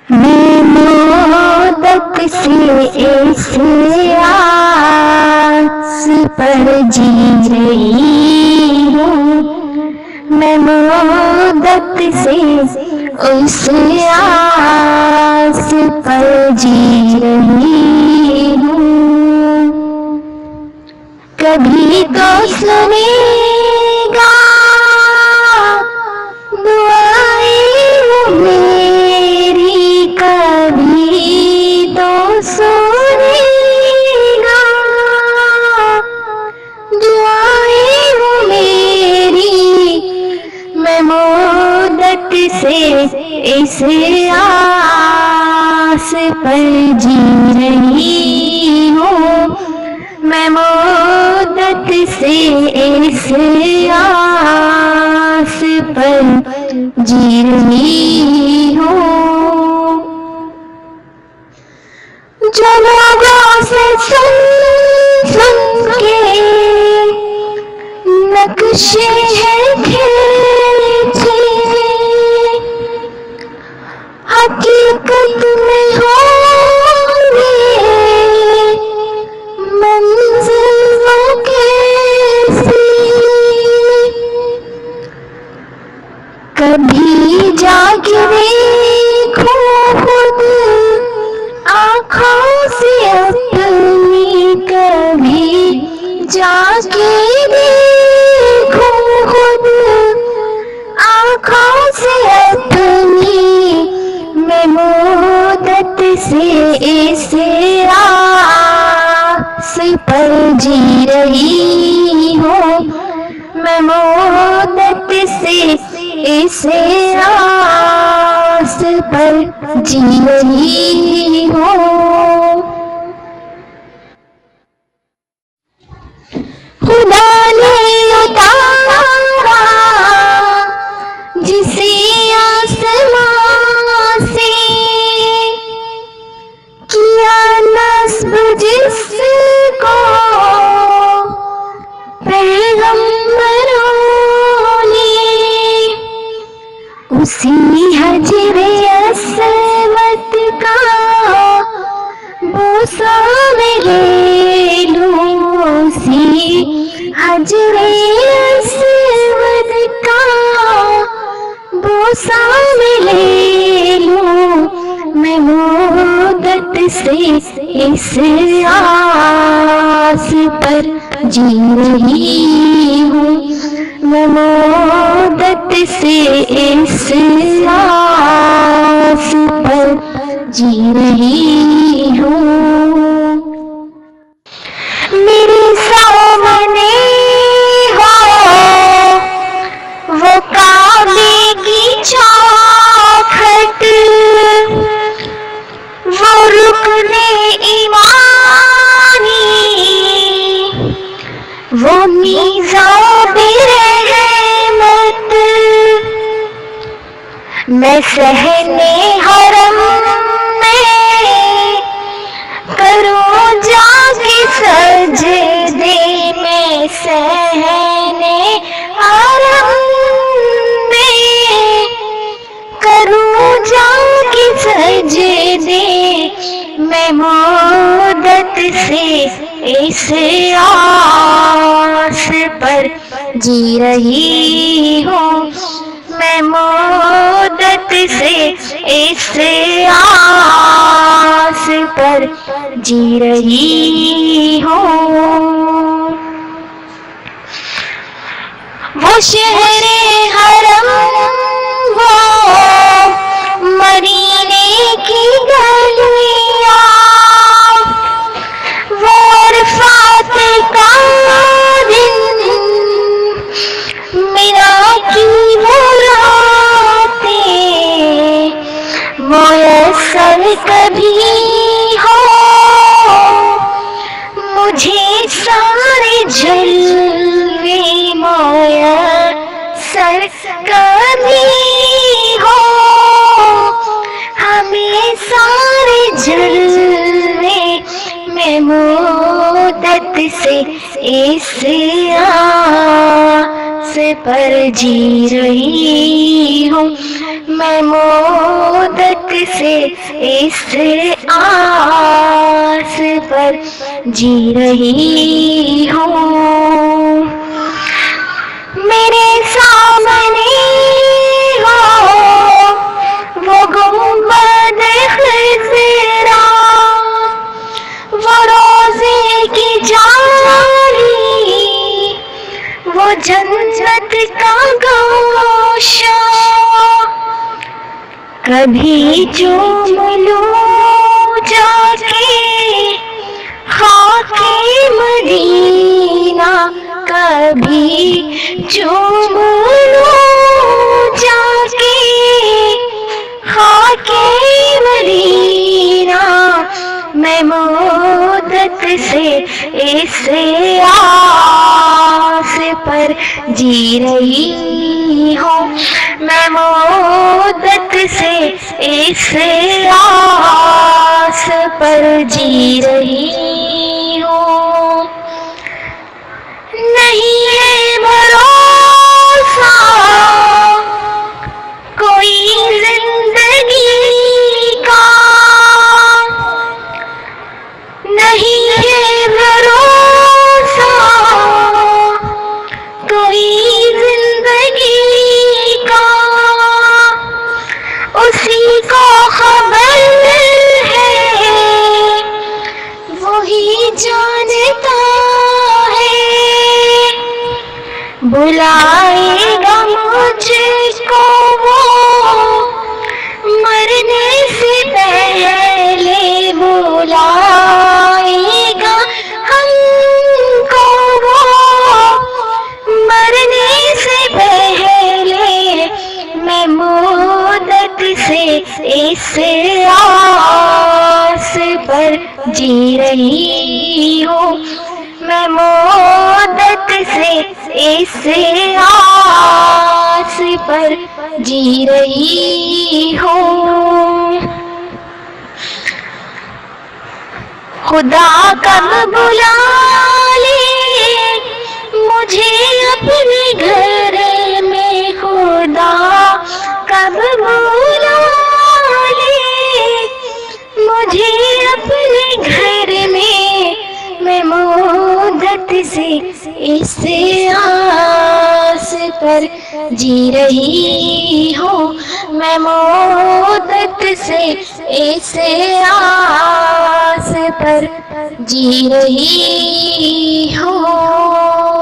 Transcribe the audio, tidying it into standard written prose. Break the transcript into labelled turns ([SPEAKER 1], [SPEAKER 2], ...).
[SPEAKER 1] मैं मोहब्बत से इस आस पर जी रही हूँ। मैं मोहब्बत से उस आस पर जी रही हूँ। कभी तो सुनेगा दुआएं मेरी, कभी तो सुनेगा दुआएं मेरी। मैं मोहब्बत से इस आस पर जी रही हूँ। मैं मोहब्बत से इस आस पर जी रही हूँ। जो लोगों से सुन सुन के नक्शे हैं खींचे, हकीकत में होंगे मंजिलों कैसी। कभी जाके देखूं खुद आँखों से अपनी, कभी जाके देखूं खुद आँखों से अपनी। मैं मोहब्बत से इस आस पर जी रही हूँ। मैं मोहब्बत से इस आस पर जी रही हूँ। खुदा ने उतारा जिसे आसमां से, किया नस्ब जिसको पैगंबरों ने, उसी हजरे अस्वद का बोसा में ले लूं। उसी हजरे अस्वद का बोसा में ले लूं। मैं मोहब्बत से इस आस पर जी रही हूँ। मैं मोहब्बत से इस आस पर जी रही हूँ। मेरे सामने हो वो काबे की चौखट, वो रुकने ईमानी, वो मीज़ान रहमत। मैं सहने हरम में करूं जाके सजदे, में सहने हरम में करूं जाके सजदे। मैं मोहब्बत से इस आस पर जी रही हूँ। मैं मोहब्बत से इस आस पर जी रही हूँ। वो शहरे हरम, वो मदीने की गलियाँ, वो अरफात का दिन, मिना की वो रातें, मुयस्सर कभी हो मुझे सारे जलवे, मुयस्सर कभी हो हमें सारे जलवे। मैं मोहब्बत से इस आस पर जी रही हूँ। मैं मोहब्बत से इस आस पर जी रही हूँ। मेरे सामने हो वो गुंबद ख़िज़रा, वो रोज़े की जाली, वो जन्नत का गोशा। कभी चूम लूं जाके खाके मदीना, कभी चूम लूं जाके खाके मदीना। मैं मुद्दत से इस आस पर जी रही हूँ। मैं मुद्दत से इस आस पर जी रही हूँ। नहीं है भरोसा कोई जिंदगी का, नहीं है भरोसा कोई जिंदगी का। उसी को खबर है, वही जानता है, बुलाएगा मुझको वो मरने से पहले, बुलाएगा हमको वो मरने से पहले। मैं मुद्दत से इस आस पर जी रही हूँ। मैं मुद्दत से इस आस पर जी रही हूँ। खुदा कब बुला ले मुझे अपने घर में, खुदा कब बुला ले मुझे अपने घर में। मैं मुद्दत से इस आस पर जी रही हूँ। मैं मुद्दत से इस आस पर जी रही हूँ।